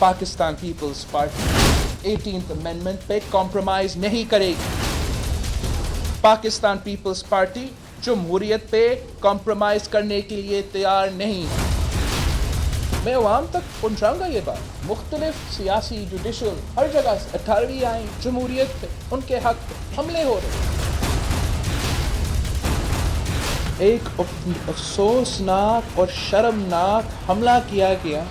Pakistan Peoples Party 18th amendment पे compromise नहीं करेगी। पाकिस्तान पीपल्स पार्टी जमहूरियत पे कॉम्प्रोमाइज करने के लिए तैयार नहीं। मैं अवाम तक पहुँचाऊँगा ये बात। मुख्तलिफ सियासी जुडिशल हर जगह से 18वीं आई जमहूरियत पे उनके हक पे हमले हो रहे हैं। एक अफसोसनाक और शर्मनाक हमला किया गया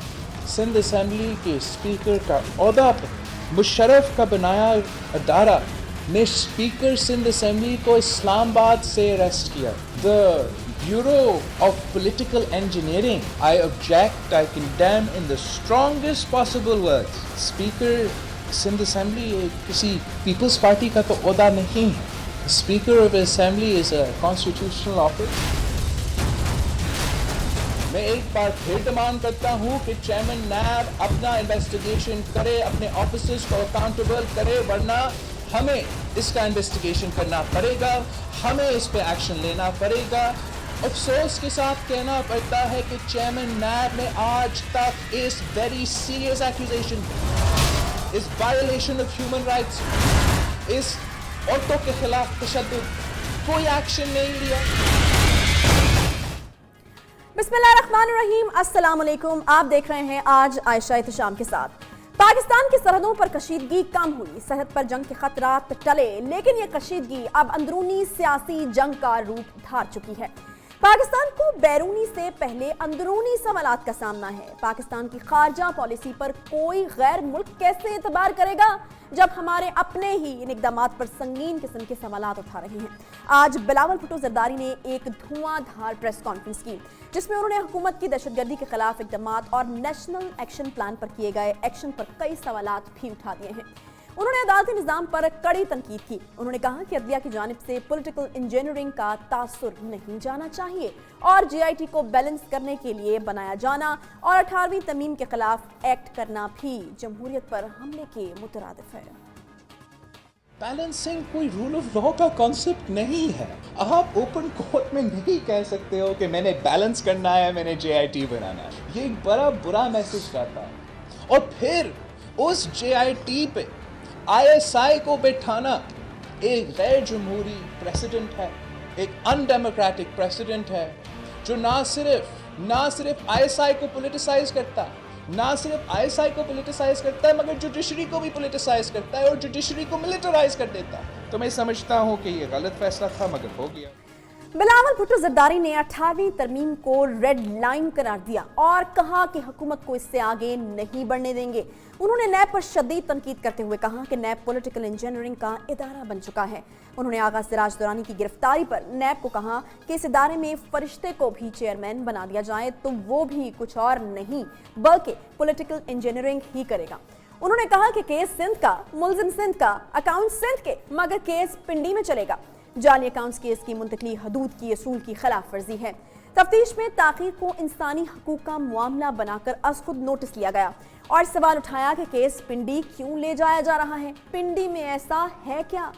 सिंध असेंबली के स्पीकर का ओहदा पर मुशर्रफ का बनाया अदारा ने स्पीकर सिंध असेंबली को इस्लामाबाद से अरेस्ट किया। The bureau of political engineering, I object, I condemn in the strongest possible words. Speaker Sindh assembly किसी पीपल्स पार्टी का तो ओहदा नहीं है। Speaker of assembly is a constitutional office. मैं एक बार फिर डिमांड करता हूँ कि चेयरमैन नैब अपना इन्वेस्टिगेशन करे, अपने ऑफिसर्स को अकाउंटेबल करे, वरना हमें इसका इन्वेस्टिगेशन करना पड़ेगा, हमें इस पे एक्शन लेना पड़ेगा। अफसोस के साथ कहना पड़ता है कि चेयरमैन नैब ने आज तक इस वेरी सीरियस एक्यूजेशन, इस वायलेशन ऑफ ह्यूमन राइट्स, इस औरतों के खिलाफ तशद्दुद कोई एक्शन नहीं लिया। बिस्मिल्लाहिर्रहमानिर्रहीम, अस्सलाम वालेकुम। आप देख रहे हैं आज आयशा इत्तिशाम के साथ। पाकिस्तान की सरहदों पर कशीदगी कम हुई, सरहद पर जंग के खतरात टले, लेकिन ये कशीदगी अब अंदरूनी सियासी जंग का रूप धार चुकी है। पाकिस्तान को बैरूनी से पहले अंदरूनी सवालात का सामना है। पाकिस्तान की खारजा पॉलिसी पर कोई गैर मुल्क कैसे एतबार करेगा जब हमारे अपने ही इन इक़दामात पर संगीन किस्म के सवालात उठा रहे हैं। आज बिलावल भुट्टो ज़रदारी ने एक धुआंधार प्रेस कॉन्फ्रेंस की, जिसमें उन्होंने हुकूमत की दहशतगर्दी के खिलाफ इक़दामात और नेशनल एक्शन प्लान पर किए गए एक्शन पर कई सवालात भी उठा दिए हैं। उन्होंने अदालती निज़ाम पर कड़ी तनकीद की। उन्होंने कहा कि अदलिया की जानिब से पॉलिटिकल इंजीनियरिंग का तासुर नहीं जाना चाहिए और JIT को बैलेंस करने के लिए बनाया जाना और 18वीं तरमीम के खिलाफ एक्ट करना भी जमहूरियत पर हमले के मुतरादिफ है। बैलेंसिंग कोई रूल ऑफ लॉ का कॉन्सेप्ट नहीं है। आप ओपन कोर्ट में नहीं कह सकते हो कि मैंने बैलेंस करना है, मैंने JIT बनाना है। ये एक बड़ा बुरा मैसेज जाता है। और फिर उस JIT पे ISI को बैठाना एक गैर जमहूरी प्रेसिडेंट है, एक अनडेमोक्रेटिक प्रेसिडेंट है, जो ना सिर्फ ISI को पोलिटिसाइज करता है, ना सिर्फ ISI को पोलिटिसाइज करता है, मगर जुडिशरी को भी पोलिटिसाइज करता है और जुडिशरी को मिलिटराइज कर देता है। तो मैं समझता हूँ कि ये गलत फैसला था, मगर हो गया। बिलावल भुट्टो ज़रदारी ने 18वीं तरमीम को रेड लाइन करार दिया और कहा कि हुकूमत को इससे आगे नहीं बढ़ने देंगे। उन्होंने नैब पर शदीद तनकीद करते हुए कहा कि नैब पॉलिटिकल इंजीनियरिंग का इदारा बन चुका है। उन्होंने आगा सिराज दुरानी की गिरफ्तारी पर नैब को कहा कि इस इदारे में फरिश्ते को भी चेयरमैन बना दिया जाए तो वो भी कुछ और नहीं बल्कि पॉलिटिकल इंजीनियरिंग ही करेगा। उन्होंने कहा कि केस सिंध का, मुलजिम सिंध का, अकाउंट सिंध के, मगर केस पिंडी में चलेगा। जाली अकाउंट्स केस की मुंतकली हदूद की असूल की खिलाफ वर्जी है। तफ्तीश में ताक़ीर को इंसानी हकूक का मामला बनाकर अज खुद नोटिस लिया गया और सवाल उठाया कि केस पिंडी क्यों ले जाया जा रहा है। पिंडी में ऐसा है क्या?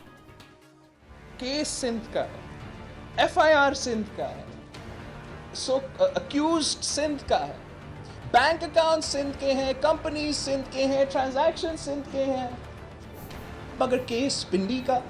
केस सिंध का है, FIR सिंध का है, अक्यूज्ड सिंध का है, बैंक अकाउंट सिंध के हैं, कंपनी सिंध के हैं, ट्रांजैक्शन सिंध के हैं, मगर केस पिंडी का,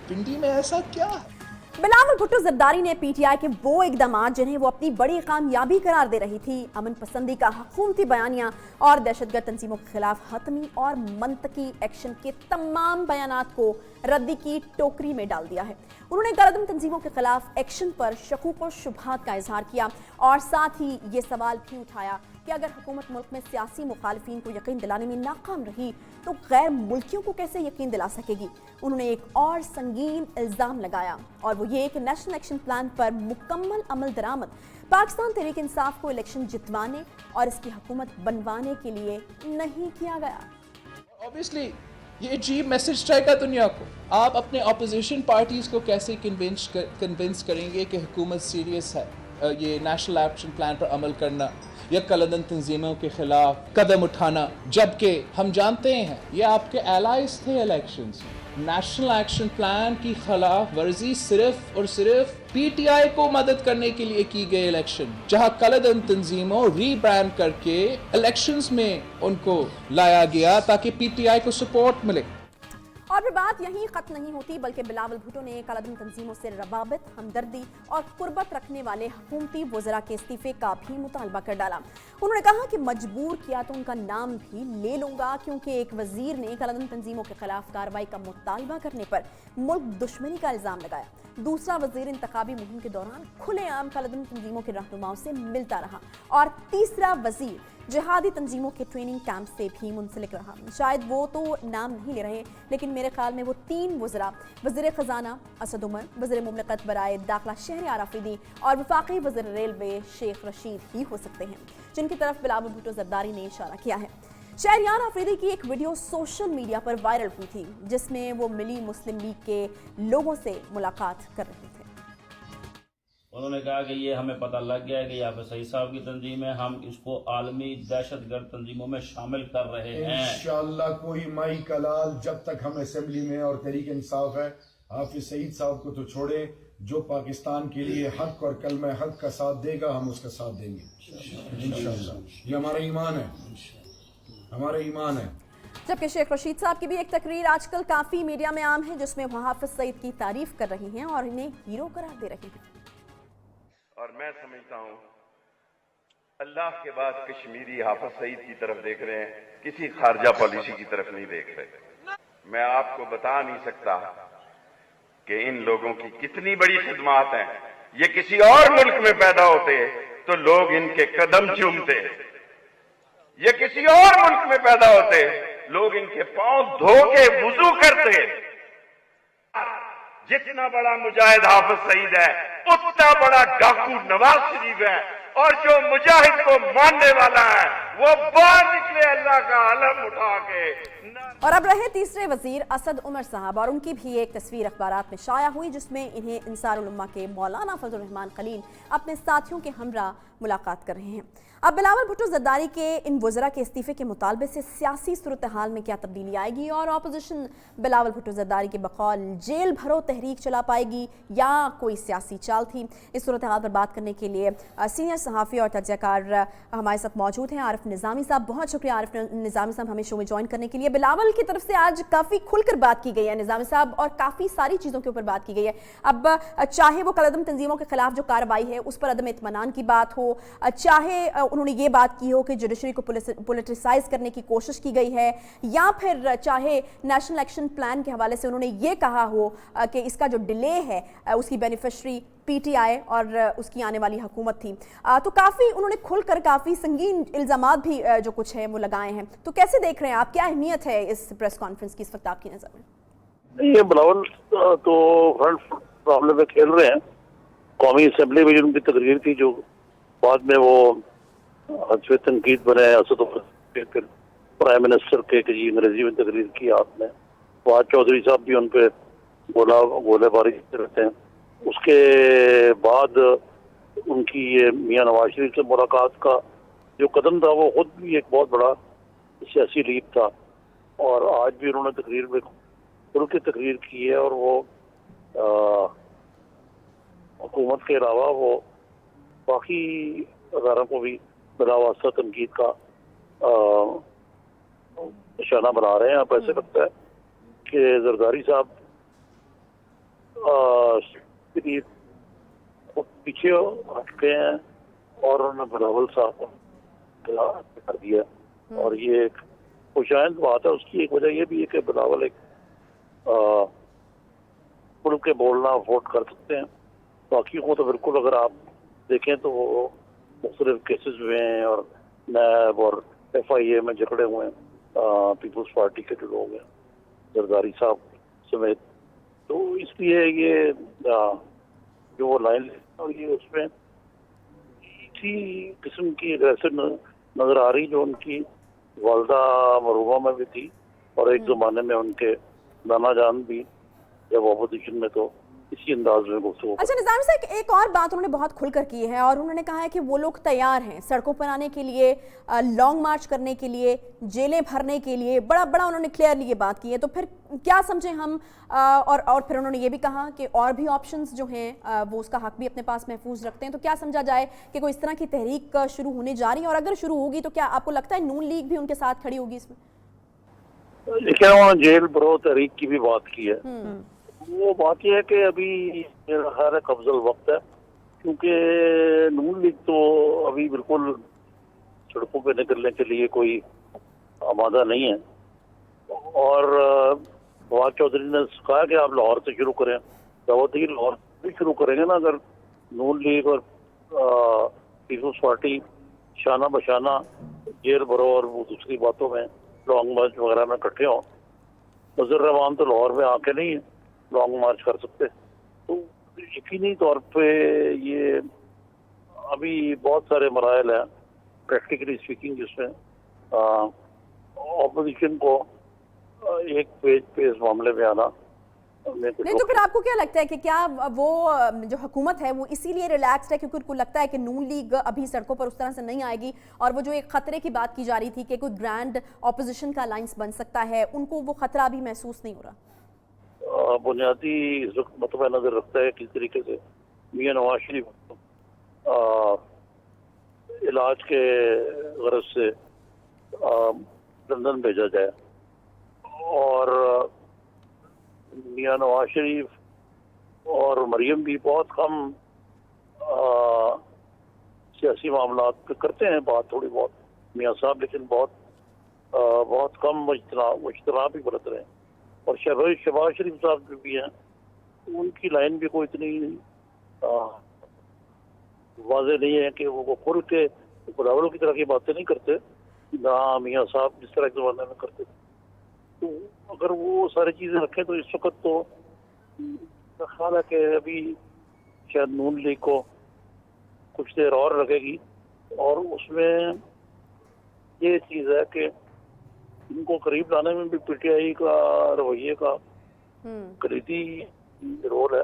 पिंडी में ऐसा क्या है? बिलावल भुट्टो ज़रदारी ने PTI के वो इक़दामात जिन्हें वो अपनी बड़ी कामयाबी करार दे रही थी, अमन पसंदी का हुकूमती बयानिया और दहशतगर्द तंजीमों के खिलाफ हतमी और मंतकी एक्शन के तमाम बयानात को रद्दी की टोकरी में डाल दिया है। उन्होंने गलत तंजीमों के खिलाफ एक्शन पर शकूक और शुबहात का इजहार किया और साथ ही ये सवाल भी उठाया कि अगर हुकूमत मुल्क में सियासी मुखालिफिन को यकीन दिलाने में नाकाम रही तो गैर मुल्कियों को कैसे यकीन दिला सकेगी। उन्होंने एक और संगीन इल्ज़ाम लगाया और वो ये कि नेशनल एक्शन प्लान पर मुकम्मल अमल दरामद पाकिस्तान तहरीक इंसाफ को इलेक्शन जितवाने और इसकी हुकूमत बनवाने के लिए नहीं किया गया। ऑब्वियसली ये अजीब मैसेज जाएगा दुनिया को। आप अपने अपोजिशन पार्टीज को कैसे कन्विंस करेंगे कि हुकूमत सीरियस है ये नेशनल एक्शन प्लान पर अमल करना या कलदन तंजीमों के खिलाफ कदम उठाना, जबकि हम जानते हैं ये आपके एलाइज थे इलेक्शंस में। नेशनल एक्शन प्लान की खिलाफ वर्जी सिर्फ और सिर्फ पीटीआई को मदद करने के लिए की गई इलेक्शन, जहां कलदम तंजीमों रीब्रांड करके इलेक्शंस में उनको लाया गया ताकि पीटीआई को सपोर्ट मिले। और फिर बात यहीं खत्म नहीं होती, बल्कि बिलावल भुट्टो ने कलदम तंजीमों से रवाबत, हमदर्दी और कुर्बत रखने वाले हुकूमती वज़रा के इस्तीफे का भी मुतालबा कर डाला। उन्होंने कहा कि मजबूर किया तो उनका नाम भी ले लूंगा, क्योंकि एक वजीर ने कलदम तंजीमों के खिलाफ कार्रवाई का मुतालबा करने पर मुल्क दुश्मनी का इल्ज़ाम लगाया। दूसरा वजीर इंतखाबी मुहिम के दौरान खुलेआम कलदम तंजीमों के रहनुमाओं से मिलता रहा, और तीसरा वजीर जिहादी तंजीमों के ट्रेनिंग कैंप से भी मुंसलिक रहा। शायद वो तो नाम नहीं ले रहे, लेकिन मेरे ख्याल में वो 3 वज़रा, वज़ीर ख़जाना असद उमर, वज़ीर मुमलिकत बराए दाखिला शहरियार आफरीदी और वफाकी वज़ीर रेलवे शेख रशीद ही हो सकते हैं, जिनकी तरफ बिलावल भुट्टो जरदारी ने इशारा किया है। शहरियार आफरीदी की एक वीडियो सोशल मीडिया पर वायरल हुई थी, जिसमें वो मिली मुस्लिम लीग के लोगों से मुलाकात कर रहे थे। उन्होंने कहा कि ये हमें पता लग गया है कि हाफिज सईद साहब की तंजीम है, हम इसको आलमी दहशतगर्द तंजीमों में शामिल कर रहे हैं। इंशाअल्लाह कोई माई कलाल जब तक हम असेंबली में और तहरीक इंसाफ है, हाफिज सईद साहब को तो छोड़े, जो पाकिस्तान के लिए हक और कलमा हक का साथ देगा हम उसका साथ देंगे इंशाअल्लाह। ये हमारा ईमान है, हमारा ईमान है। जबकि शेख रशीद साहब की भी एक तकरीर आजकल काफी मीडिया में आम है, जिसमें वो हाफिज सईद की तारीफ कर रही हैं और इन्हें हीरो करार दे रही हैं। और मैं समझता हूँ अल्लाह के बाद कश्मीरी हाफिज सईद की तरफ देख रहे हैं, किसी खारजा पॉलिसी की तरफ नहीं देख रहे। मैं आपको बता नहीं सकता कि इन लोगों की कितनी बड़ी खिदमात हैं। ये किसी और मुल्क में पैदा होते तो लोग इनके कदम चूमते, ये किसी और मुल्क में पैदा होते लोग इनके पांव धो के वुजू करते। जितना बड़ा मुजाहिद हाफिज सईद है, उतना बड़ा डाकू नवाज शरीफ है, और जो मुजाहिद को मानने वाला है वो बाहर निकले अल्लाह का अलम उठा के। और अब रहे तीसरे वजीर असद उमर साहब, और उनकी भी एक तस्वीर अखबारात में शाया हुई, जिसमें इन्हें अंसारुल उम्मा के मौलाना फजल रहमान खलील अपने साथियों के हमरा मुलाकात कर रहे हैं। अब बिलावल भुट्टो जरदारी के इन वज़रा के इस्तीफे के मुतालबे से सियासी सूरत हाल में क्या तब्दीली आएगी, और अपोजिशन बिलावल भुट्टो जरदारी के बकौल जेल भरो तहरीक चला पाएगी या कोई सियासी चाल थी? इस सूरत हाल पर बात करने के लिए सीनियर सहाफ़ी और तजज़ियाकार हमारे साथ मौजूद हैं आरिफ निज़ामी साहब। बहुत शुक्रिया आरिफ निज़ामी साहब हमें शो में ज्वाइन करने के लिए। बिलावल की तरफ से आज काफ़ी खुलकर बात की गई है निज़ामी साहब, और काफ़ी सारी चीज़ों के ऊपर बात की गई है। अब चाहे वो कलदम तंजीमों के खिलाफ जो कार्रवाई है उस पर अदम इत्मीनान की बात हो, चाहे उन्होंने ये बात की हो कि जुडिशरी को पॉलिटिसाइज करने की कोशिश की गई है, या फिर चाहे नेशनल एक्शन प्लान के हवाले से उन्होंने ये कहा हो कि इसका जो डिले है उसकी बेनिफिशरी पीटीआई और उसकी आने वाली हुकूमत थी, तो काफ़ी उन्होंने खुलकर काफ़ी संगीन इल्ज़ामात भी जो कुछ है वो लगाए हैं। तो कैसे देख रहे हैं आप, क्या अहमियत है इस प्रेस कॉन्फ्रेंस की इस वक्त आपकी नज़र में? ये बिलावल तो फ्रंट प्रॉब्लम में खेल रहे हैं। कौमी असेंबली में जो उनकी तकरीर थी, जो बाद में वो हस्ब तनकीद बने असद प्राइम मिनिस्टर के जी अंग्रेजी में तकरीर की आपने, फवाद चौधरी साहब भी उन पर गोलेबारी करते रहते हैं। उसके बाद उनकी ये मियां नवाज शरीफ से मुलाकात का जो कदम था वो खुद भी एक बहुत बड़ा सियासी लीप था, और आज भी उन्होंने तकरीर में खुल के तकरीर की है, और वो हुकूमत के अलावा वो बाकी अदारों को भी बिला वास्ता तनकीद का निशाना बना रहे हैं। आप ऐसे लगता है कि जरदारी साहब पीछे हट गए हैं और उन्होंने बिलावल साहब को कर दिया, और ये एक खुशाइंद बात है। उसकी एक वजह ये भी है कि बिलावल एक खुल के बोलना अफोर्ड कर सकते हैं, बाकी को तो बिल्कुल अगर आप देखें तो वो मुख्तलिफ केसेस में हैं और नैब और FIA में जकड़े हुए हैं पीपल्स पार्टी के जो लोग हैं, जरदारी साहब समेत। तो इसलिए ये जो वो लाइन और ये उसमें इसी किस्म की एग्रेसिव नजर आ रही जो उनकी वालदा मरूबा में भी थी, और एक ज़माने में उनके नाना जान भी जब अपोजिशन में तो इसी अंदाज में गुफ्तगू। अच्छा निज़ाम साहब, एक और बात उन्होंने बहुत खुलकर की है और उन्होंने कहा है कि वो लोग तैयार हैं सड़कों पर आने के लिए, लॉन्ग मार्च करने के लिए, जेलें भरने के लिए। बड़ा बड़ा उन्होंने क्लियरली ये बात की है। तो फिर क्या समझें हम? और फिर उन्होंने ये भी कहा कि और भी ऑप्शंस जो हैं वो उसका हक भी अपने पास महफूज रखते हैं। तो क्या समझा जाए कि कोई इस तरह की तहरीक शुरू होने जा रही है? और अगर शुरू होगी तो क्या आपको लगता है नून लीग भी उनके साथ खड़ी होगी इसमें? देखिए, उन्होंने जेल भरो तहरीक की भी बात की है। वो बात यह है कि अभी मेरा ख्याल है कब्ज़ल वक्त है, क्योंकि नून लीग तो अभी बिल्कुल सड़कों पे निकलने के लिए कोई आमादा नहीं है। और फवाद चौधरी ने कहा कि आप लाहौर से शुरू करें, दावत ही लाहौर से शुरू करेंगे ना। अगर नून लीग और पीपल्स पार्टी शाना बशाना जेल भरो और वो दूसरी बातों में लॉन्ग मार्च वगैरह में इकट्ठे हों, नजर अवाम तो लाहौर में आके नहीं लॉन्ग मार्च कर सकते। तो यकीनी तौर पे ये अभी बहुत सारे मराइल हैं प्रैक्टिकली स्पीकिंग, जिसमें ऑपोजिशन को एक पेज पे इस मामले में आना नहीं। तो फिर आपको क्या लगता है कि क्या वो जो हुकूमत है वो इसीलिए रिलैक्स्ड है क्योंकि उनको लगता है कि नून लीग अभी सड़कों पर उस तरह से नहीं आएगी, और वो जो एक खतरे की बात की जा रही थी कि कोई ग्रैंड ऑपोजिशन का अलायंस बन सकता है, उनको वो खतरा अभी महसूस नहीं हो रहा? बुनियादी मतबा नजर रखता है किस तरीके से मियां नवाज शरीफ इलाज के गरज से लंदन भेजा जाए, और मियां नवाज शरीफ और मरियम भी बहुत कम सियासी मामला पे करते हैं बात थोड़ी बहुत, मियां साहब, लेकिन बहुत कम मुश्तरा भी बरत रहे हैं। और शहबाज शरीफ साहब जो भी हैं, उनकी लाइन भी कोई इतनी वाज़ेह नहीं है कि वो खुल के बराबरों की तरह की बातें नहीं करते, ना मियां साहब जिस तरह के ज़माने में करते। तो अगर वो सारी चीज़ें रखें तो इस वक्त तो मेरा ख्याल है कि अभी शायद नून लीग को कुछ देर और लगेगी। और उसमें ये चीज़ है कि इनको करीब लाने में भी पीटीआई का रवैये का कलीदी रोल है।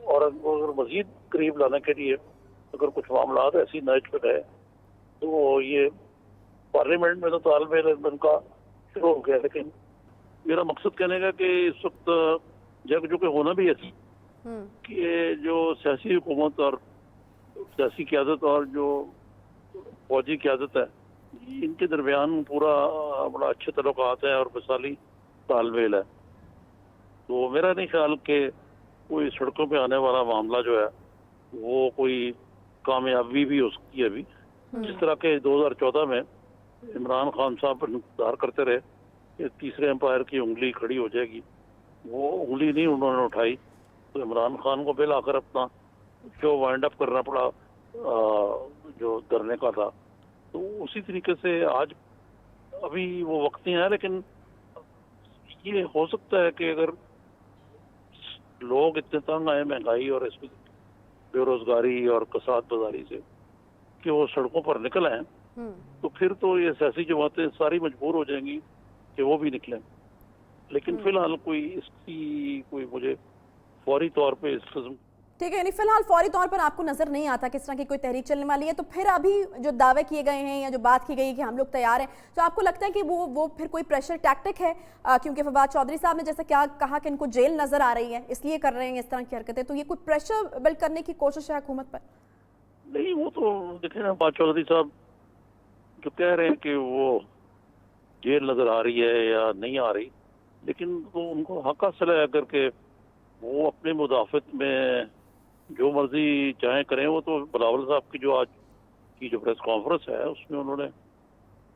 और अगर मजीद करीब लाने के लिए अगर कुछ मामला ऐसी नज पे गए तो ये पार्लियामेंट में तो तालमेल का शुरू हो गया। लेकिन मेरा मकसद कहने का कि इस वक्त जग जो कि होना भी ऐसी कि जो सियासी हुकूमत और सियासी क़यादत और जो फौजी क़यादत है, इनके दरमियान पूरा बड़ा अच्छे तल्लुकात है और मिसाली तालमेल है। तो मेरा नहीं ख्याल कि कोई सड़कों पे आने वाला मामला जो है वो कोई कामयाबी भी हो सकती है। अभी जिस तरह के 2014 में इमरान खान साहब पर इंतजार करते रहे कि तीसरे एम्पायर की उंगली खड़ी हो जाएगी, वो उंगली नहीं उन्होंने उठाई, तो इमरान खान को बिल आकर अपना शो वाइंड अप करना पड़ा जो धरने का था। तो उसी तरीके से आज अभी वो वक्त नहीं है, लेकिन ये हो सकता है कि अगर लोग इतने तंग आए महंगाई और इसमें बेरोजगारी और कसाद बाजारी से कि वो सड़कों पर निकल आए, तो फिर तो ये सियासी जमातें सारी मजबूर हो जाएंगी कि वो भी निकलें। लेकिन फिलहाल कोई मुझे फौरी तौर पे इस किस्म, ठीक है, यानी फिलहाल फौरी तौर पर आपको नजर नहीं आता किस तरह की कोई तहरीक चलने वाली है। तो फिर अभी जो दावे किए गए हैं या जो बात की गई है कि हम लोग तैयार हैं, तो आपको लगता है कि वो फिर कोई प्रेशर टैक्टिक है? क्योंकि फवाद चौधरी साहब ने जैसे क्या कहा कि इनको जेल नजर आ रही है इसलिए कर रहे हैं इस तरह की हरकतें, तो ये कोई प्रेशर बिल्ड करने की कोशिश है हुकूमत पर? नहीं, वो तो देखे ना, फवाद चौधरी साहब जो कह रहे हैं कि वो जेल नजर आ रही है या नहीं आ रही, लेकिन तो उनको हक हासिल है अगर के वो अपने मुदाफत में जो मर्जी चाहे करें। वो तो बिलावल साहब की जो आज की जो प्रेस कॉन्फ्रेंस है उसमें उन्होंने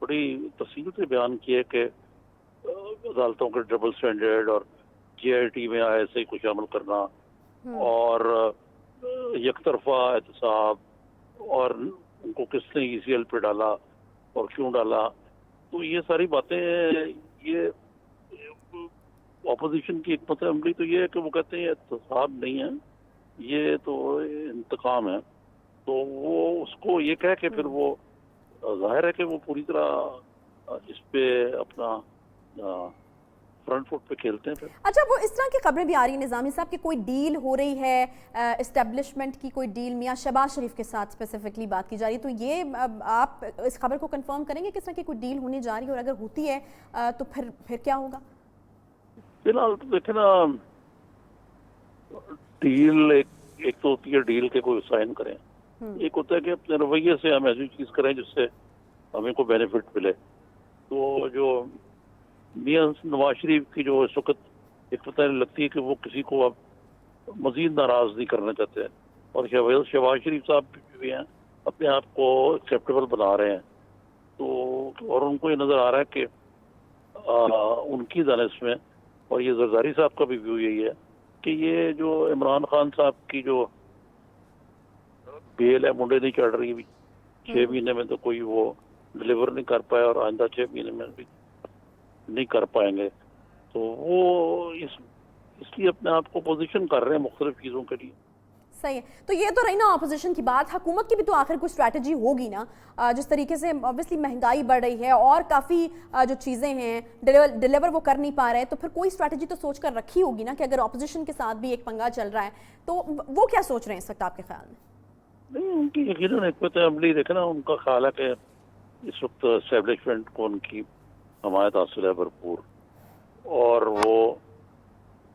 बड़ी तफसील से बयान किया कि अदालतों के डबल स्टैंडर्ड और JIT में ISI को शामिल करना और यकतरफा एहतसाब और उनको किसने ECL पे डाला और क्यों डाला, तो ये सारी बातें, ये अपोजिशन की हिकमत अमली तो ये है कि वो कहते हैं एहतसाब नहीं है, ये तो इंतकाम है। तो वो उसको ये कह के फिर वो जाहिर है कि वो पूरी तरह इस पे अपना फ्रंट फुट पे खेलते हैं फिर। अच्छा, वो इस तरह की खबरें भी आ रही हैं निज़ामी साहब कि कोई डील हो रही है, इस्टेब्लिशमेंट की कोई डील मियां शहबाज शरीफ के साथ स्पेसिफिकली बात की जा रही है, तो ये आप इस खबर को कंफर्म करेंगे किस तरह की कोई डील होने जा रही है, और अगर होती है तो फिर क्या होगा? फिलहाल तो देखे ना, डील एक तो होती है डील के कोई साइन करें, एक होता है कि अपने रवैये से हम ऐसी चीज करें जिससे हमें को बेनिफिट मिले। तो जो मियां नवाज शरीफ की जो इस वक्त एक पता लगती है कि वो किसी को अब मजीद नाराज नहीं करना चाहते हैं, और शहबाज शरीफ साहब भी हैं अपने आप को एक्सेप्टेबल बना रहे हैं। तो और उनको ये नजर आ रहा है कि उनकी दानिश में, और ये जरदारी साहब का भी व्यू यही है कि ये जो इमरान खान साहब की जो बेल है मुंडे नहीं चढ़ रही, 6 महीने में तो कोई वो डिलीवर नहीं कर पाया, और आइंदा 6 महीने में भी नहीं कर पाएंगे। तो वो इसलिए अपने आप को पोजीशन कर रहे हैं मुख्तलिफ चीज़ों के लिए। सही है। तो ये तो रही ना ऑपोजिशन की बात, हुकूमत की भी तो आखिर कुछ स्ट्रैटेजी होगी ना। जिस तरीके से ऑब्वियसली महंगाई बढ़ रही है और काफ़ी जो चीज़ें हैं डिलीवर वो कर नहीं पा रहे हैं, तो फिर कोई स्ट्रैटेजी तो सोच कर रखी होगी ना कि अगर ऑपोजिशन के साथ भी एक पंगा चल रहा है तो वो क्या सोच रहे हैं इस वक्त आपके ख्याल में? नहीं, उनकी यकीनन हिकमत अमली देखे ना, उनका ख्याल है कि इस वक्त एस्टेब्लिशमेंट को उनकी हमायत हासिल है भरपूर, और वो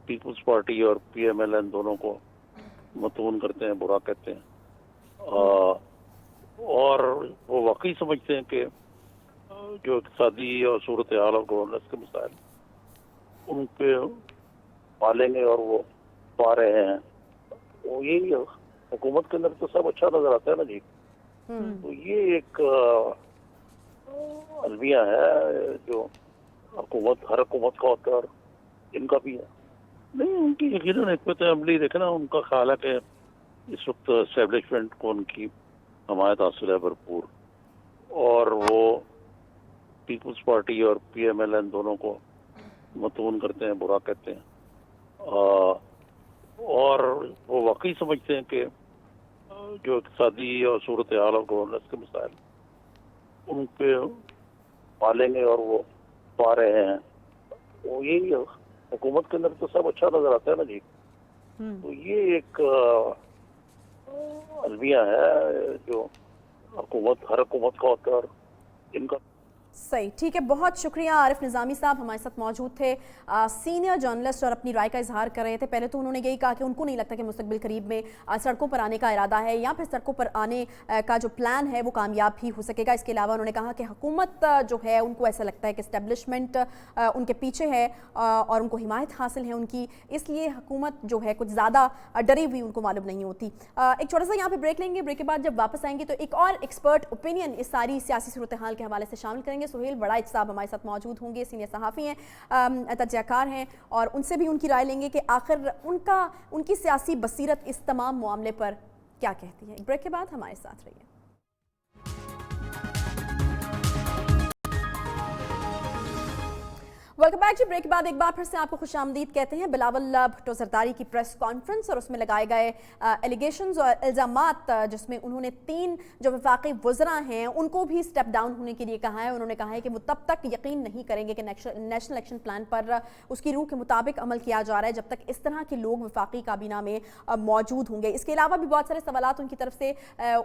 पीपल्स पार्टी और PMLN दोनों को मतून करते हैं, बुरा कहते हैं, और वो वाकई समझते हैं कि जो इक़्तिसादी और सूरत हाल और गवर्नेंस के मसाइल उन पे पालेंगे और वो पा रहे हैं। वो यही हुकूमत के अंदर तो सब अच्छा नजर आता है ना जी। तो ये एक अलमिया है जो हर हुकूमत का होता है, और इनका भी है। नहीं, उनकी यकीनन हिकमत अमली देखे ना, उनका ख्याल है कि इस वक्त एस्टेब्लिशमेंट को उनकी हमायत हासिल है भरपूर, और वो पीपल्स पार्टी और PMLN दोनों को मतून करते हैं, बुरा कहते हैं, और वो वाकई समझते हैं कि जो इक़्तिसादी और सूरत हाल और गवर्नेंस के मसाइल उन पे पालेंगे और वो पा रहे हैं। वो यही हुकूमत के अंदर तो सब अच्छा नजर आता है ना जी। तो ये एक अलमिया है जो हर हुकूमत का होता है, और इनका। सही, ठीक है, बहुत शुक्रिया। आरिफ निज़ामी साहब हमारे साथ मौजूद थे, सीनियर जर्नलिस्ट, और अपनी राय का इजहार कर रहे थे। पहले तो उन्होंने यही कहा कि उनको नहीं लगता कि मुस्तकबिल करीब में सड़कों पर आने का इरादा है या फिर सड़कों पर आने का जो प्लान है वो कामयाब भी हो सकेगा। इसके अलावा उन्होंने कहा कि हुकूमत जो है उनको ऐसा लगता है कि इस्टेब्लिशमेंट उनके पीछे है और उनको हिमायत हासिल है उनकी, इसलिए हुकूमत जो है कुछ ज़्यादा डरी हुई उनको मालूम नहीं होती। एक छोटा सा यहाँ पर ब्रेक लेंगे, ब्रेक के बाद जब वापस आएंगे तो एक और एक्सपर्ट ओपिनियन इस सारी सियासी सूरत हाल के हवाले से शामिल करेंगे। सुहेल वड़ाइच साहब हमारे साथ मौजूद होंगे, सीनियर सहाफ़ी हैं, तजज़ियाकार हैं, और उनसे भी उनकी राय लेंगे कि आखिर उनकी सियासी बसीरत इस तमाम मामले पर क्या कहती है। एक ब्रेक के बाद हमारे साथ रहिए। वेलकम बैक जी। ब्रेक के बाद एक बार फिर से आपको खुशामदीद कहते हैं। बिलावल भुट्टो जरदारी की प्रेस कॉन्फ्रेंस और उसमें लगाए गए एलिगेशंस और इल्ज़ामात, जिसमें उन्होंने 3 जो वफाकी वज़रा हैं उनको भी स्टेप डाउन होने के लिए कहा है। उन्होंने कहा है कि वो तब तक यकीन नहीं करेंगे कि नेशनल एक्शन प्लान पर उसकी रूह के मुताबिक अमल किया जा रहा है जब तक इस तरह के लोग वफाकी काबीना में मौजूद होंगे। इसके अलावा भी बहुत सारे सवालात उनकी तरफ से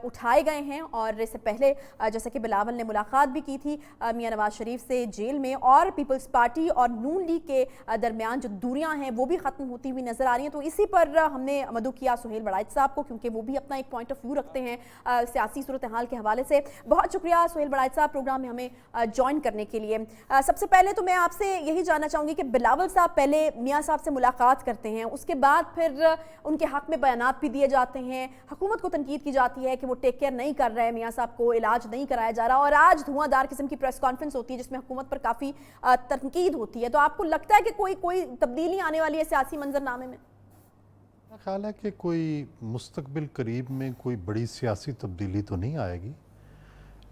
उठाए गए हैं, और इससे पहले जैसे कि बिलावल ने मुलाकात भी की थी मियां नवाज शरीफ से जेल में, और पीपल्स पार्टी और नून लीग के दरमियान जो दूरियां हैं वो भी खत्म होती हुई नजर आ रही हैं। तो इसी पर हमने मदु किया सुहेल वड़ाइच साहब को, क्योंकि वो भी अपना एक पॉइंट ऑफ व्यू रखते हैं सियासी सूरत हाल के हवाले से। बहुत शुक्रिया सुहेल वड़ाइच साहब प्रोग्राम में हमें ज्वाइन करने के लिए। सबसे पहले तो मैं आपसे यही जानना चाहूँगी कि बिलावल साहब पहले मियाँ साहब से मुलाकात करते हैं, उसके बाद फिर उनके हक में बयानात भी दिए जाते हैं, हुकूमत को तनकीद की जाती है कि वो टेक केयर नहीं कर रहे हैं, मियाँ साहब को इलाज नहीं कराया जा रहा, और आज धुआंधार किस्म की प्रेस कॉन्फ्रेंस होती है जिसमें हुकूमत पर काफ़ी तनकीद होती है। तो आपको लगता है कि कोई तब्दीली आने वाली है सियासी मंजरनामे में? मेरा ख्याल है कि कोई मुस्तकबिल करीब में कोई बड़ी सियासी तब्दीली तो नहीं आएगी,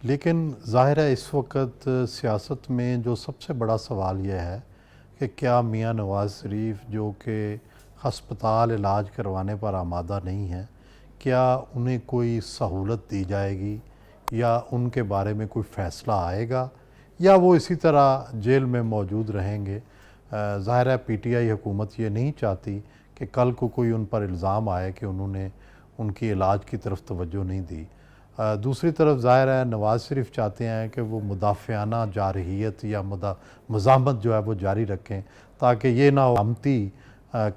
लेकिन ज़ाहिर है इस वक्त सियासत में जो सबसे बड़ा सवाल यह है कि क्या मियां नवाज शरीफ जो कि हस्पताल इलाज करवाने पर आमादा नहीं है, क्या उन्हें कोई सहूलत दी जाएगी या उनके बारे में कोई फ़ैसला आएगा, या वो इसी तरह जेल में मौजूद रहेंगे। ظاہر ہے PTI حکومت یہ نہیں چاہتی کہ کل کو کوئی ان پر الزام آئے کہ انہوں نے ان کی علاج کی طرف توجہ نہیں دی. دوسری طرف ظاہر ہے نواز شریف چاہتے ہیں کہ وہ مدافعانہ جارحیت یا مزاحمت جو ہے وہ جاری رکھیں تاکہ یہ نہ ہو. علامتی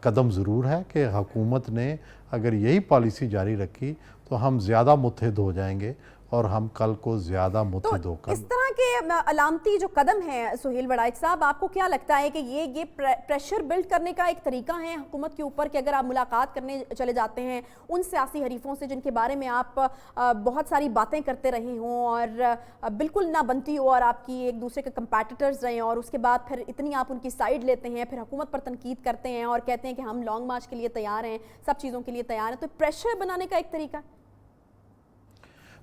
قدم ضرور ہے کہ حکومت نے اگر یہی پالیسی جاری رکھی تو ہم زیادہ متحد ہو جائیں گے اور ہم کل کو زیادہ متحد ہو کر. اس طرح کے علامتی جو قدم ہیں سہیل وڑائچ صاحب، آپ کو کیا لگتا ہے کہ یہ پریشر بلڈ کرنے کا ایک طریقہ ہے حکومت کے اوپر کہ اگر آپ ملاقات کرنے چلے جاتے ہیں ان سیاسی حریفوں سے جن کے بارے میں آپ بہت ساری باتیں کرتے رہے ہوں اور بالکل نہ بنتی ہو اور آپ کی ایک دوسرے کے کمپیٹیٹرز رہے ہیں، اور اس کے بعد پھر اتنی آپ ان کی سائیڈ لیتے ہیں، پھر حکومت پر تنقید کرتے ہیں اور کہتے ہیں کہ ہم لانگ مارچ کے لیے تیار ہیں، سب چیزوں کے لیے تیار ہیں، تو پریشر بنانے کا ایک طریقہ ہے؟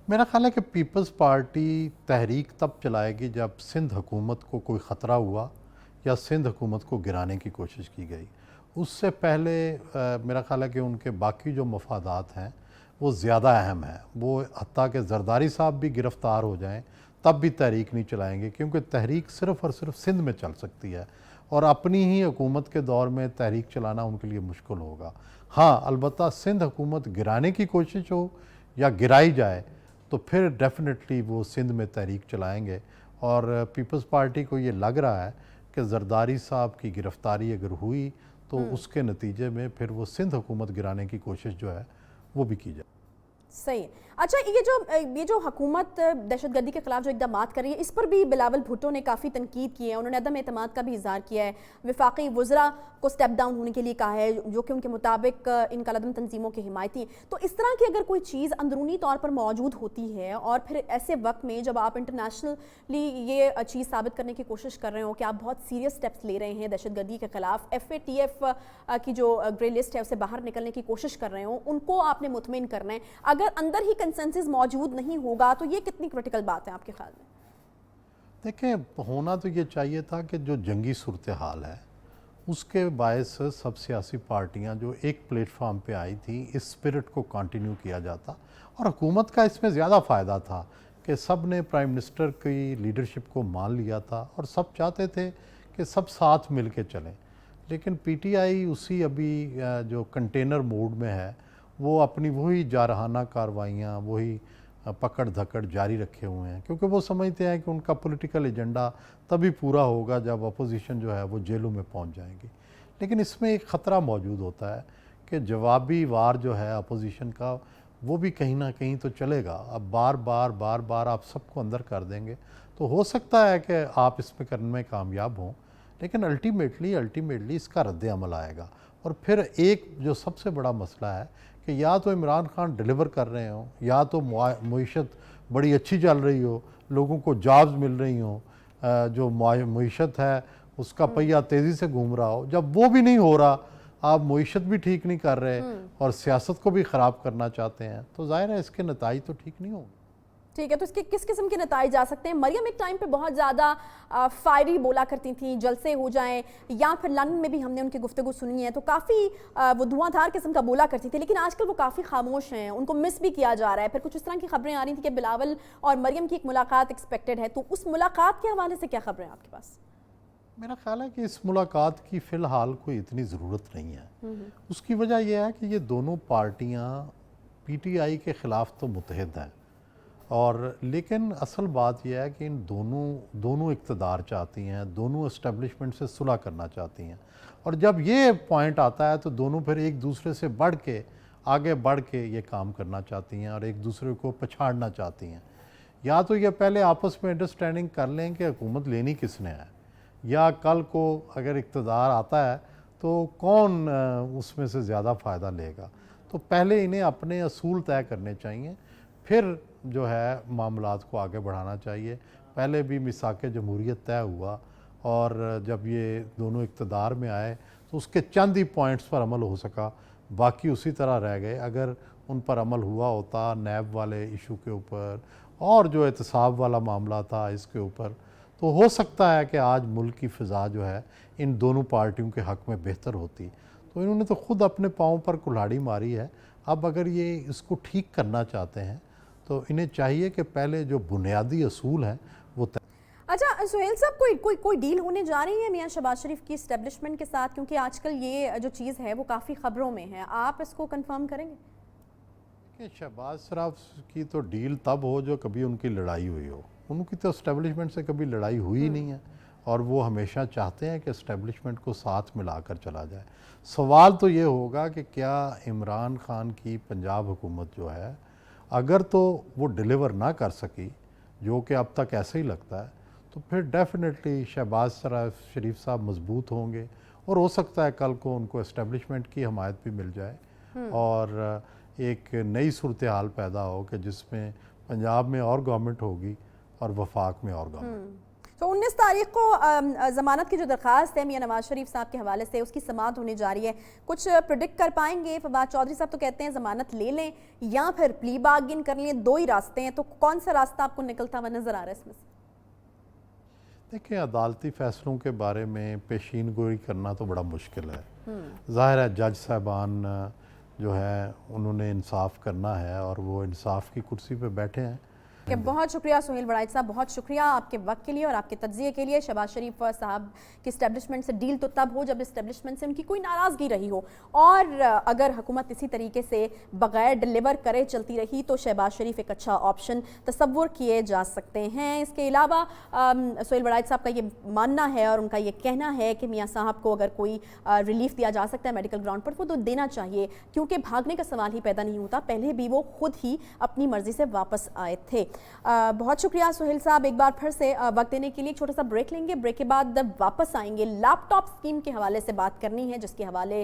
میرا خیال ہے کہ پیپلز پارٹی تحریک تب چلائے گی جب سندھ حکومت کو کوئی خطرہ ہوا یا سندھ حکومت کو گرانے کی کوشش کی گئی. اس سے پہلے میرا خیال ہے کہ ان کے باقی جو مفادات ہیں وہ زیادہ اہم ہیں. وہ حتیٰ کہ زرداری صاحب بھی گرفتار ہو جائیں تب بھی تحریک نہیں چلائیں گے، کیونکہ تحریک صرف اور صرف سندھ میں چل سکتی ہے اور اپنی ہی حکومت کے دور میں تحریک چلانا ان کے لیے مشکل ہوگا. ہاں البتہ سندھ حکومت گرانے کی کوشش ہو یا گرائی جائے تو پھر ڈیفینیٹلی وہ سندھ میں تحریک چلائیں گے. اور پیپلز پارٹی کو یہ لگ رہا ہے کہ زرداری صاحب کی گرفتاری اگر ہوئی تو اس کے نتیجے میں پھر وہ سندھ حکومت گرانے کی کوشش جو ہے وہ بھی کی جائے. صحیح. اچھا یہ جو حکومت دہشت گردی کے خلاف جو اقدامات کر رہی ہے اس پر بھی بلاول بھٹو نے کافی تنقید کی ہے، انہوں نے عدم اعتماد کا بھی اظہار کیا ہے، وفاقی وزراء کو سٹیپ ڈاؤن ہونے کے لیے کہا ہے جو کہ ان کے مطابق ان کالعدم تنظیموں کے حمایتی ہیں. تو اس طرح کی اگر کوئی چیز اندرونی طور پر موجود ہوتی ہے اور پھر ایسے وقت میں جب آپ انٹرنیشنلی یہ چیز ثابت کرنے کی کوشش کر رہے ہو کہ آپ بہت سیریس سٹیپس لے رہے ہیں دہشت گردی کے خلاف، FATF کی جو گرے لسٹ ہے اسے باہر نکلنے کی کوشش کر رہے ہوں، ان کو آپ نے مطمئن کرنا ہے، اگر اندر ہی کنسنسس موجود نہیں ہوگا تو یہ کتنی کرٹیکل بات ہے آپ کے خیال میں؟ دیکھیں ہونا تو یہ چاہیے تھا کہ جو جنگی صورتحال ہے اس کے باعث سب سیاسی پارٹیاں جو ایک پلیٹ فارم پہ آئی تھیں اس اسپرٹ کو کنٹینیو کیا جاتا، اور حکومت کا اس میں زیادہ فائدہ تھا کہ سب نے پرائم منسٹر کی لیڈرشپ کو مان لیا تھا اور سب چاہتے تھے کہ سب ساتھ مل کے چلیں. لیکن PTI اسی ابھی جو کنٹینر موڈ میں ہے وہ اپنی وہی جارحانہ کاروائیاں وہی پکڑ دھکڑ جاری رکھے ہوئے ہیں، کیونکہ وہ سمجھتے ہیں کہ ان کا پولیٹیکل ایجنڈا تبھی پورا ہوگا جب اپوزیشن جو ہے وہ جیلوں میں پہنچ جائیں گی. لیکن اس میں ایک خطرہ موجود ہوتا ہے کہ جوابی وار جو ہے اپوزیشن کا وہ بھی کہیں نہ کہیں تو چلے گا. اب بار بار آپ سب کو اندر کر دیں گے تو ہو سکتا ہے کہ آپ اس پہ کرنے میں کامیاب ہوں، لیکن الٹیمیٹلی اس کا رد عمل آئے گا. اور پھر ایک جو سب سے بڑا مسئلہ ہے کہ یا تو عمران خان ڈیلیور کر رہے ہوں یا تو معیشت بڑی اچھی چل رہی ہو، لوگوں کو جابز مل رہی ہوں، جو معیشت ہے اس کا پہیہ تیزی سے گھوم رہا ہو. جب وہ بھی نہیں ہو رہا، آپ معیشت بھی ٹھیک نہیں کر رہے اور سیاست کو بھی خراب کرنا چاہتے ہیں تو ظاہر ہے اس کے نتائج تو ٹھیک نہیں ہوں گے. ٹھیک ہے، تو اس کے کس قسم کے نتائج جا سکتے ہیں؟ مریم ایک ٹائم پہ بہت زیادہ فائری بولا کرتی تھیں، جلسے ہو جائیں، یا پھر لندن میں بھی ہم نے ان کی گفتگو سنی ہے تو کافی وہ دھواں دھار قسم کا بولا کرتی تھی، لیکن آج کل وہ کافی خاموش ہیں، ان کو مس بھی کیا جا رہا ہے. پھر کچھ اس طرح کی خبریں آ رہی تھیں کہ بلاول اور مریم کی ایک ملاقات ایکسپیکٹڈ ہے، تو اس ملاقات کے حوالے سے کیا خبریں آپ کے پاس؟ میرا خیال ہے کہ اس ملاقات کی فی الحال کوئی اتنی ضرورت نہیں ہے. اس کی وجہ یہ ہے کہ یہ دونوں پارٹیاں PTI کے خلاف تو متحد ہیں، اور لیکن اصل بات یہ ہے کہ ان دونوں اقتدار چاہتی ہیں، دونوں اسٹیبلشمنٹ سے صلح کرنا چاہتی ہیں، اور جب یہ پوائنٹ آتا ہے تو دونوں پھر ایک دوسرے سے آگے بڑھ کے یہ کام کرنا چاہتی ہیں اور ایک دوسرے کو پچھاڑنا چاہتی ہیں. یا تو یہ پہلے آپس میں انڈرسٹینڈنگ کر لیں کہ حکومت لینی کس نے ہے، یا کل کو اگر اقتدار آتا ہے تو کون اس میں سے زیادہ فائدہ لے گا. تو پہلے انہیں اپنے اصول طے کرنے چاہیے، پھر جو ہے معاملات کو آگے بڑھانا چاہیے. پہلے بھی میثاق جمہوریت طے ہوا اور جب یہ دونوں اقتدار میں آئے تو اس کے چند ہی پوائنٹس پر عمل ہو سکا، باقی اسی طرح رہ گئے. اگر ان پر عمل ہوا ہوتا نیب والے ایشو کے اوپر اور جو احتساب والا معاملہ تھا اس کے اوپر، تو ہو سکتا ہے کہ آج ملک کی فضا جو ہے ان دونوں پارٹیوں کے حق میں بہتر ہوتی. تو انہوں نے تو خود اپنے پاؤں پر کلہاڑی ماری ہے. اب اگر یہ اس کو ٹھیک کرنا چاہتے ہیں تو انہیں چاہیے کہ پہلے جو بنیادی اصول ہیں وہ اچھا سہیل صاحب کوئی ڈیل ہونے جا رہی ہے میاں شہباز شریف کی اسٹیبلشمنٹ کے ساتھ؟ کیونکہ آج کل یہ جو چیز ہے وہ کافی خبروں میں ہے، آپ اس کو کنفرم کریں گے؟ کہ شہباز شریف کی تو ڈیل تب ہو جو کبھی ان کی لڑائی ہوئی ہو، ان کی تو اسٹیبلشمنٹ سے کبھی لڑائی ہوئی نہیں ہے، اور وہ ہمیشہ چاہتے ہیں کہ اسٹیبلشمنٹ کو ساتھ ملا کر چلا جائے۔ سوال تو یہ ہوگا کہ کیا عمران خان کی پنجاب حکومت جو ہے اگر تو وہ ڈیلیور نہ کر سکی، جو کہ اب تک ایسے ہی لگتا ہے، تو پھر ڈیفینیٹلی شہباز شریف صاحب مضبوط ہوں گے، اور ہو سکتا ہے کل کو ان کو اسٹیبلشمنٹ کی حمایت بھی مل جائے اور ایک نئی صورتحال پیدا ہو کہ جس میں پنجاب میں اور گورنمنٹ ہوگی اور وفاق میں اور گورنمنٹ۔ تو 19 تاریخ کو ضمانت کی جو درخواست ہے میاں نواز شریف صاحب کے حوالے سے، اس کی سماعت ہونے جا رہی ہے، کچھ پریڈکٹ کر پائیں گے؟ فواد چودھری صاحب تو کہتے ہیں ضمانت لے لیں یا پھر پلی بارگین کر لیں، دو ہی راستے ہیں، تو کون سا راستہ آپ کو نکلتا ہوا نظر آ رہا ہے اس میں سے؟ دیکھیں، عدالتی فیصلوں کے بارے میں پیشین گوئی کرنا تو بڑا مشکل ہے۔ ظاہر ہے جج صاحبان جو ہے انہوں نے انصاف کرنا ہے اور وہ انصاف کی کرسی پہ بیٹھے ہیں۔ کہ بہت شکریہ سہیل وڑائچ صاحب، بہت شکریہ آپ کے وقت کے لیے اور آپ کے تجزیے کے لیے۔ شہباز شریف صاحب کی اسٹیبلشمنٹ سے ڈیل تو تب ہو جب اسٹیبلشمنٹ سے ان کی کوئی ناراضگی رہی ہو، اور اگر حکومت اسی طریقے سے بغیر ڈیلیور کرے چلتی رہی تو شہباز شریف ایک اچھا آپشن تصور کیے جا سکتے ہیں۔ اس کے علاوہ سہیل وڑائچ صاحب کا یہ ماننا ہے اور ان کا یہ کہنا ہے کہ میاں صاحب کو اگر کوئی ریلیف دیا جا سکتا ہے میڈیکل گراؤنڈ پر وہ تو دینا چاہیے، کیونکہ بھاگنے کا سوال ہی پیدا نہیں ہوتا، پہلے بھی وہ خود ہی اپنی مرضی سے واپس آئے تھے۔ بہت شکریہ سہیل صاحب ایک بار پھر سے وقت دینے کے لیے۔ ایک چھوٹا سا بریک لیں گے، بریک کے بعد واپس آئیں گے، لیپ ٹاپ اسکیم کے حوالے سے بات کرنی ہے جس کے حوالے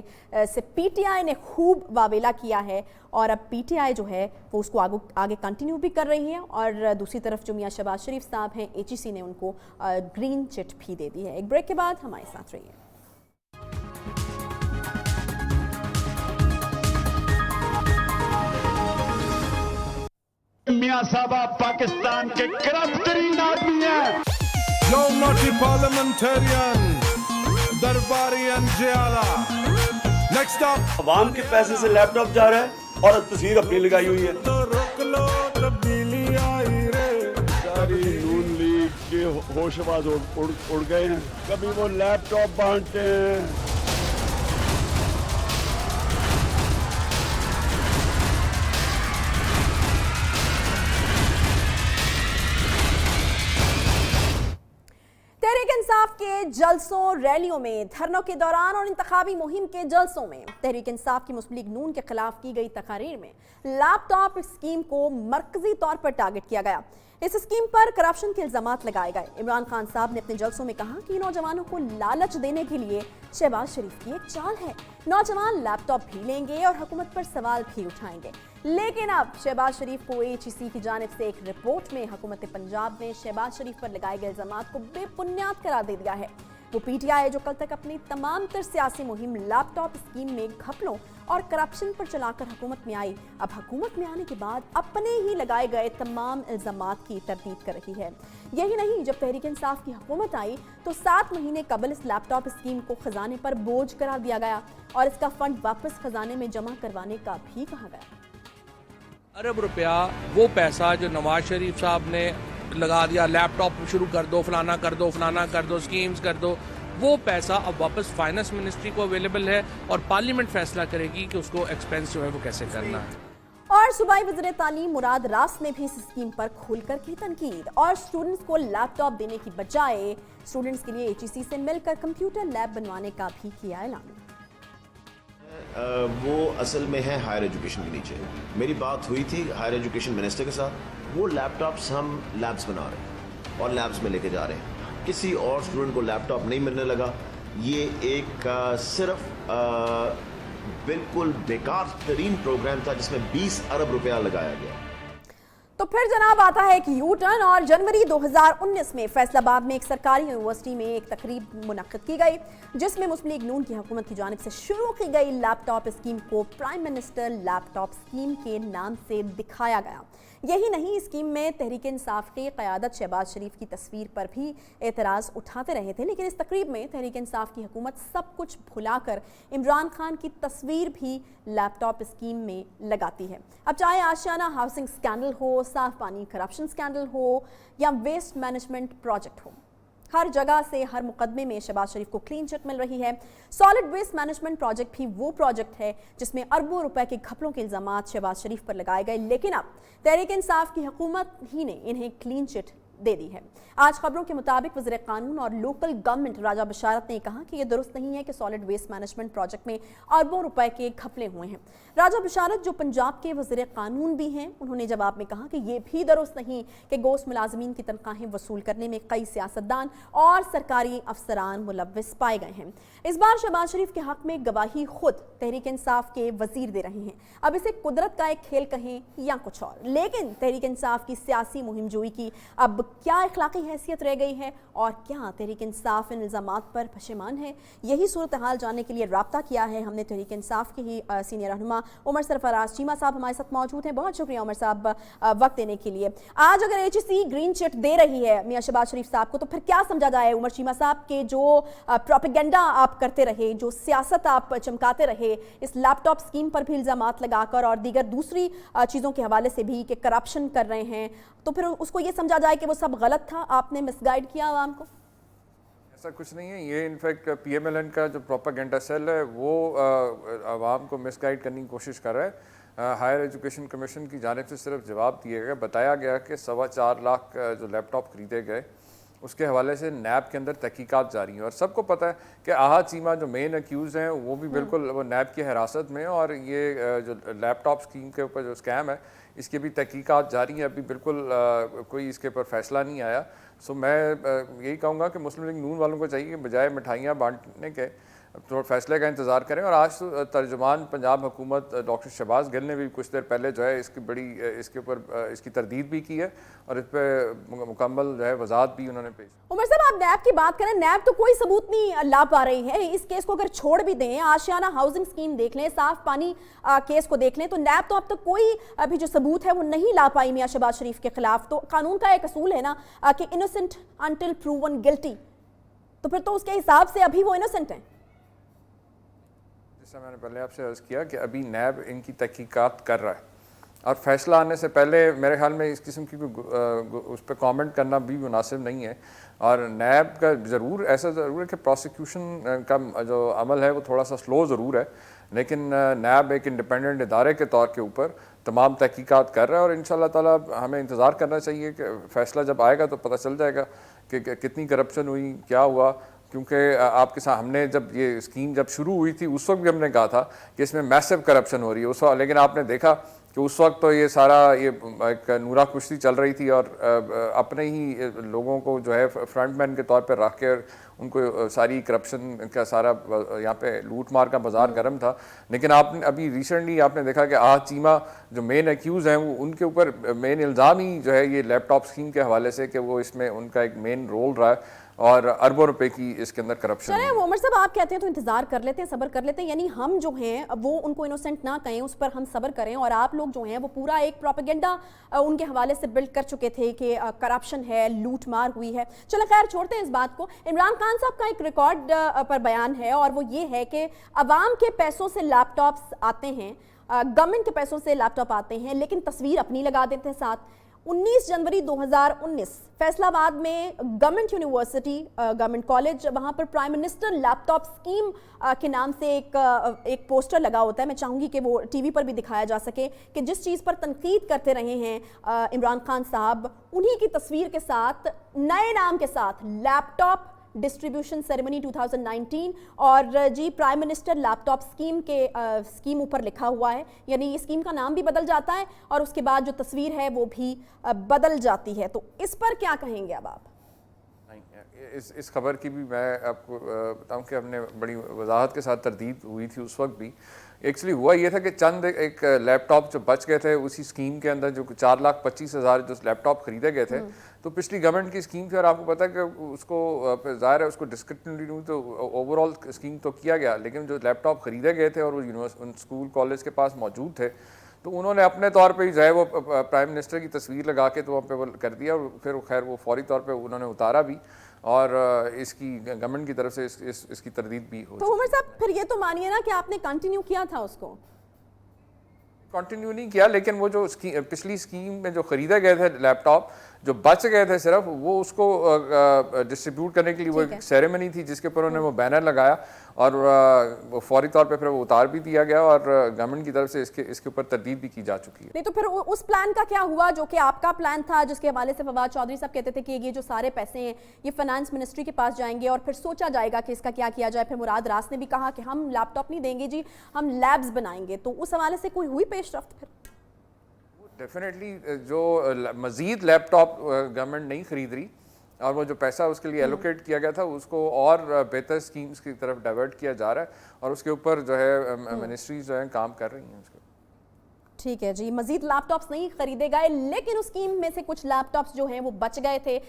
سے پی ٹی آئی نے خوب واویلا کیا ہے، اور اب پی ٹی آئی جو ہے وہ اس کو آگے کنٹینیو بھی کر رہی ہے، اور دوسری طرف جو میاں شہباز شریف صاحب ہیں ایچ ای سی نے ان کو گرین چٹ بھی دے دی ہے۔ ایک بریک کے بعد ہمارے ساتھ رہیے۔ میاں صاحبہ پاکستان کے کرپٹ ترین آدمی ہیں۔ No naughty parliamentarian, درباریان جیالا۔ Next up، عوام کے پیسے سے لیپ ٹاپ جا رہا ہے اور تصویر اپنی لگائی ہوئی ہے۔ تو روک لو تبدیلی آئی رے۔ ساری نون لیگ کے ہوش آواز اڑ گئے ہیں، کبھی وہ لیپ ٹاپ بانٹتے ہیں۔ تحریک انصاف کے جلسوں، ریلیوں میں، دھرنوں کے دوران اور انتخابی مہم کے جلسوں میں تحریک انصاف کی مسلم لیگ نون کے خلاف کی گئی تقاریر میں لیپ ٹاپ اسکیم کو مرکزی طور پر ٹارگٹ کیا گیا۔ اس اسکیم پر کرپشن کے الزامات لگائے گئے۔ عمران خان صاحب نے اپنے جلسوں میں کہا کہ نوجوانوں کو لالچ دینے کے لیے شہباز شریف کی ایک چال ہے، نوجوان لیپ ٹاپ بھی لیں گے اور حکومت پر سوال بھی اٹھائیں گے۔ لیکن اب شہباز شریف کو ایچ ای سی کی جانب سے ایک رپورٹ میں حکومت پنجاب نے شہباز شریف پر لگائے گئے الزامات کو بے بنیاد قرار دے دیا ہے۔ وہ پی ٹی آئی جو کل تک اپنی تمام تر سیاسی مہم لیپ ٹاپ اسکیم میں گھپلوں اور کرپشن پر چلا کر حکومت میں آئی، اب حکومت میں آنے کے بعد اپنے ہی لگائے گئے تمام الزامات کی تردید کر رہی ہے۔ یہی نہیں، جب تحریک انصاف کی حکومت آئی تو 7 مہینے قبل اس لیپ ٹاپ اسکیم کو خزانے پر بوجھ قرار دیا گیا اور اس کا فنڈ واپس خزانے میں جمع کروانے کا بھی کہا گیا۔ ارب روپیہ وہ پیسہ جو نواز شریف صاحب نے لگا دیا، لیپ ٹاپ شروع کر دو، فلانا کر دو، فلانا کر دو، اسکیمز کر دو، وہ پیسہ اب واپس فائنانس منسٹری کو اویلیبل ہے اور پارلیمنٹ فیصلہ کرے گی کہ اس کو ایکسپینس جو ہے وہ کیسے کرنا ہے۔ اور صوبائی وزیر تعلیم مراد راس نے بھی اس اسکیم پر کھول کر کی تنقید اور اسٹوڈنٹس کو لیپ ٹاپ دینے کی بجائے اسٹوڈنٹس کے لیے ایچ ای سی سے مل کر کمپیوٹر لیب بنوانے کا بھی کیا اعلان۔ وہ اصل میں ہے ہائر ایجوکیشن کے نیچے۔ میری بات ہوئی تھی ہائر ایجوکیشن منسٹر کے ساتھ، وہ لیپ ٹاپس ہم لیبس بنا رہے ہیں اور لیبس میں لے کے جا رہے ہیں۔ کسی اور اسٹوڈنٹ کو لیپ ٹاپ نہیں ملنے لگا۔ یہ ایک صرف بالکل بیکار ترین پروگرام تھا جس میں 20 ارب روپیہ لگایا گیا۔ تو پھر جناب آتا ہے ایک یو ٹرن، اور جنوری 2019 میں فیصل آباد میں ایک سرکاری یونیورسٹی میں ایک تقریب منعقد کی گئی جس میں مسلم لیگ نون کی حکومت کی جانب سے شروع کی گئی لیپ ٹاپ اسکیم کو پرائم منسٹر لیپ ٹاپ اسکیم کے نام سے دکھایا گیا۔ یہی نہیں، اسکیم میں تحریک انصاف کی قیادت شہباز شریف کی تصویر پر بھی اعتراض اٹھاتے رہے تھے، لیکن اس تقریب میں تحریک انصاف کی حکومت سب کچھ بھلا کر عمران خان کی تصویر بھی لیپ ٹاپ اسکیم میں لگاتی ہے۔ اب چاہے آشیانہ ہاؤسنگ سکینڈل ہو، صاف پانی کرپشن سکینڈل ہو یا ویسٹ مینجمنٹ پروجیکٹ ہو، हर जगह से हर मुकदमे में शहबाज शरीफ को क्लीन चिट मिल रही है। सॉलिड वेस्ट मैनेजमेंट प्रोजेक्ट भी वो प्रोजेक्ट है जिसमें अरबों रुपए के घपलों के इल्जामात शहबाज शरीफ पर लगाए गए, लेकिन अब तहरीक इंसाफ की हुकूमत ही ने इन्हें क्लीन चिट दे दी है। आज खबरों के मुताबिक वज़ीर कानून और लोकल गवर्नमेंट राजा बशारत ने कहा कि यह दुरुस्त नहीं है कि सॉलिड वेस्ट मैनेजमेंट प्रोजेक्ट में अरबों रुपए के घपले हुए हैं। राजा बशारत जो पंजाब के वज़ीर कानून भी हैं, उन्होंने जवाब में कहा कि यह भी दुरुस्त नहीं कि गोश्त मुलाजमीन की तनख्वाहें वसूल करने में कई सियासतदान और सरकारी अफसरान मुलव्विस पाए गए हैं। इस बार शहबाज शरीफ के हक में गवाही खुद तहरीक इंसाफ के वजीर दे रहे हैं। अब इसे कुदरत का एक खेल कहें या कुछ और, लेकिन तहरीक इंसाफ की सियासी मुहिमजोई की अब क्या इखलाकी हैसियत रह गई है और क्या तहरीक इंसाफ इन इल्जामात पर पशेमान है? यही सूरत हाल जानने के लिए राब्ता किया है हमने तहरीक इंसाफ के ही सीनियर रहनुमा उमर सरफराज चीमा साहब हमारे साथ मौजूद हैं। बहुत शुक्रिया उमर साहब वक्त देने के लिए। आज अगर HEC ग्रीन चिट दे रही है मियां शहबाज शरीफ साहब को, तो फिर क्या समझा जाए उमर चीमा साहब के जो प्रोपेगेंडा आप करते रहे, जो सियासत आप चमकाते रहे इस लैपटॉप स्कीम पर भी इल्जामात लगाकर और दीगर दूसरी चीज़ों के हवाले से भी कि करप्शन कर रहे हैं, तो फिर उसको ये समझा जाए कि वो सब गलत था, आपने मिसगाइड किया आवाम को? ऐसा कुछ नहीं है। ये इनफैक्ट PMLN का जो प्रोपेगेंडा सेल है वो आवाम को मिसगाइड करने की कोशिश कर रहा है। हायर एजुकेशन कमीशन की जानिब से सिर्फ जवाब दिए गए, बताया गया कि 4.25 लाख जो लैपटॉप खरीदे गए उसके हवाले से नैब के अंदर तहकीकात जारी हैं और सबको पता है कि आहा चीमा जो मेन अक्यूज़ हैं वो भी बिल्कुल वो नैब की हिरासत में, और ये जो लैपटॉप स्कीम के ऊपर जो स्कैम है इसकी भी तहकीकात जारी है। अभी बिल्कुल कोई इसके ऊपर फैसला नहीं आया। सो मैं यही कहूँगा कि मुस्लिम लीग नून वालों को चाहिए कि बजाय मिठाइयाँ बांटने के तो फैसले का इंतज़ार करें। और आज तो तर्जुमान पंजाब हुकूमत डॉक्टर शहबाज गिल ने भी कुछ देर पहले जो है इसके ऊपर इसकी तरदीद भी की है और इस पर मुकम्मल जो है वजाहत भी उन्होंने पेश। उमर साहब, आप नैब की बात करें, नैब तो कोई सबूत नहीं ला पा रही है। इस केस को अगर छोड़ भी दें, आशियाना हाउसिंग स्कीम देख लें, साफ पानी केस को देख लें, तो नैब तो अब तक कोई अभी जो सबूत है वो नहीं ला पाई मियां शहबाज शरीफ के खिलाफ। तो कानून का एक असूल है ना कि इनोसेंट अंटिल प्रूवन गिल्टी, तो फिर तो उसके हिसाब से अभी वो इनोसेंट हैं। जैसा मैंने पहले आपसे अर्ज़ किया कि अभी नैब इनकी तहकीकात कर रहा है और फैसला आने से पहले मेरे ख्याल में इस किस्म की उस पर कमेंट करना भी मुनासिब नहीं है। और नैब का ज़रूर ऐसा ज़रूर है कि प्रोसिक्यूशन का जो अमल है वो थोड़ा सा स्लो ज़रूर है, लेकिन नैब एक इंडिपेंडेंट इदारे के तौर के ऊपर तमाम तहकीकात कर रहा है और इंशाअल्लाह ताला हमें इंतज़ार करना चाहिए कि फ़ैसला जब आएगा तो पता चल जाएगा कि कितनी करप्शन हुई, क्या हुआ। क्योंकि आपके साथ हमने जब ये स्कीम जब शुरू हुई थी उस वक्त भी हमने कहा था कि इसमें मैसिव करप्शन हो रही है उस वक्त, लेकिन आपने देखा कि उस वक्त तो ये सारा ये एक नूरा कुश्ती चल रही थी और अपने ही लोगों को जो है फ्रंटमैन के तौर पर रख के उनको सारी करप्शन का सारा यहाँ पे लूट मार का बाजार गर्म था। लेकिन आपने अभी रिसेंटली आपने देखा कि आहा चीमा जो मेन एक्यूज़ हैं वो उनके ऊपर मेन इल्ज़ाम ही जो है ये लैपटॉप स्कीम के हवाले से कि वो इसमें उनका एक मेन रोल रहा है और अरबों रुपए की इसके अंदर करप्शन। चलिए उमर साहब, आप कहते हैं तो इंतजार कर लेते हैं, सब्र कर लेते हैं, यानी हम जो हैं वो उनको इनोसेंट ना कहें, उस पर हम सब्र करें, और आप लोग जो हैं वो पूरा एक प्रोपेगेंडा उनके हवाले से बिल्ड कर चुके थे कि करप्शन है, लूट मार हुई है। चलो खैर छोड़ते हैं इस बात को। इमरान खान साहब का एक रिकॉर्ड पर बयान है और वो ये है कि अवाम के पैसों से लैपटॉप्स आते हैं, गवर्नमेंट के पैसों से लैपटॉप आते हैं, लेकिन तस्वीर अपनी लगा देते हैं साथ। 19 जनवरी 2019 फैसलाबाद में गवर्नमेंट यूनिवर्सिटी गवर्नमेंट कॉलेज, वहाँ पर प्राइम मिनिस्टर लैपटॉप स्कीम के नाम से एक पोस्टर लगा होता है। मैं चाहूँगी कि वो टीवी पर भी दिखाया जा सके कि जिस चीज़ पर तनकीद करते रहे हैं इमरान खान साहब, उन्हीं की तस्वीर के साथ नए नाम के साथ लैपटॉप डिस्ट्रीब्यूशन सेरेमनी 2019 और जी प्राइम मिनिस्टर लैपटॉप स्कीम के स्कीम ऊपर लिखा हुआ है, यानी ये स्कीम का नाम भी बदल जाता है और उसके बाद जो तस्वीर है वो भी बदल जाती है। तो इस पर क्या कहेंगे अब आप? इस खबर की भी मैं आपको बताऊं कि हमने बड़ी वजाहत के साथ तरदीद हुई थी उस वक्त भी। एक्चुअली हुआ ये था कि चंद एक लैपटॉप जो बच गए थे उसी स्कीम के अंदर, जो 4,25,000 जो लैपटॉप खरीदे गए थे, तो पिछली गवर्नमेंट की स्कीम थी और आपको पता है कि उसको ज़ाहिर है उसको डिस्कंटिन्यू तो ओवरऑल स्कीम तो किया गया, लेकिन जो लैपटॉप खरीदे गए थे और वो स्कूल कॉलेज के पास मौजूद थे तो उन्होंने अपने तौर पे ही जो है वो प्राइम मिनिस्टर की तस्वीर लगा के तो वहाँ पे वो कर दिया और फिर खैर वो फौरी तौर पे उन्होंने उतारा भी और इसकी गवर्नमेंट की तरफ से इसकी तरदीद भी हो। तो उमर साहब फिर ये तो मानिए ना कि आपने कंटिन्यू किया था उसको? कंटिन्यू नहीं किया, लेकिन वो जो पिछली स्कीम में जो खरीदे गए थे लैपटॉप, جو بچ گئے تھے صرف وہ اس کو ڈسٹریبیوٹ کرنے کے لیے وہ ایک سیریمنی تھی جس کے اوپر انہوں نے وہ بینر لگایا اور فوری طور پہ پھر وہ اتار بھی دیا گیا اور گورنمنٹ کی طرف سے اس کے اوپر تردید بھی کی جا چکی ہے. نہیں تو پھر اس پلان کا کیا ہوا جو کہ آپ کا پلان تھا, جس کے حوالے سے فواد چودھری صاحب کہتے تھے کہ یہ جو سارے پیسے ہیں یہ فائنانس منسٹری کے پاس جائیں گے اور پھر سوچا جائے گا کہ اس کا کیا کیا جائے. پھر مراد راس نے بھی کہا کہ ہم لیپ ٹاپ نہیں دیں گے جی, ہم لیبز بنائیں گے. تو اس حوالے سے کوئی ہوئی پیش رفت؟ پھر ڈیفینیٹلی جو مزید لیپ ٹاپ گورنمنٹ نہیں خرید رہی اور وہ جو پیسہ اس کے لیے ایلوکیٹ کیا گیا تھا اس کو اور بہتر سکیمز کی طرف ڈائیورٹ کیا جا رہا ہے اور اس کے اوپر جو ہے منسٹریز جو ہیں کام کر رہی ہیں اس کے. ٹھیک ہے جی, مزید لیپ ٹاپس نہیں خریدے گئے لیکن اس اسکیم میں سے کچھ لیپ ٹاپس جو ہیں وہ بچ گئے تھے.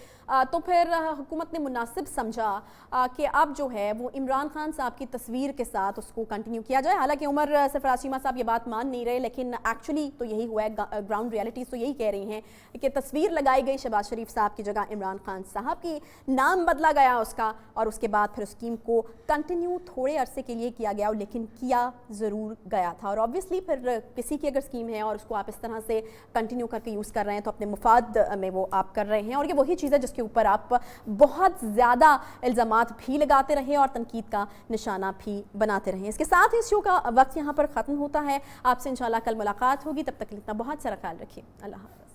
تو پھر حکومت نے مناسب سمجھا کہ اب جو ہے وہ عمران خان صاحب کی تصویر کے ساتھ اس کو کنٹینیو کیا جائے. حالانکہ عمر سرفراز چیمہ صاحب یہ بات مان نہیں رہے لیکن ایکچولی تو یہی ہوا ہے, گراؤنڈ ریالٹیز تو یہی کہہ رہی ہیں کہ تصویر لگائی گئی شہباز شریف صاحب کی جگہ عمران خان صاحب کی, نام بدلا گیا اس کا اور اس کے بعد پھر اسکیم کو کنٹینیو تھوڑے عرصے کے لیے کیا گیا لیکن کیا ضرور گیا تھا. اور آبویسلی پھر کسی کی اگر اسکیم ہے اور اس کو آپ اس طرح سے کنٹینیو کر کے یوز کر رہے ہیں تو اپنے مفاد میں وہ آپ کر رہے ہیں اور یہ وہی چیز ہے جس کے اوپر آپ بہت زیادہ الزامات بھی لگاتے رہے اور تنقید کا نشانہ بھی بناتے رہے. اس کے ساتھ اس شو کا وقت یہاں پر ختم ہوتا ہے. آپ سے انشاءاللہ کل ملاقات ہوگی, تب تک اتنا بہت سارا خیال رکھیے. اللہ حافظ.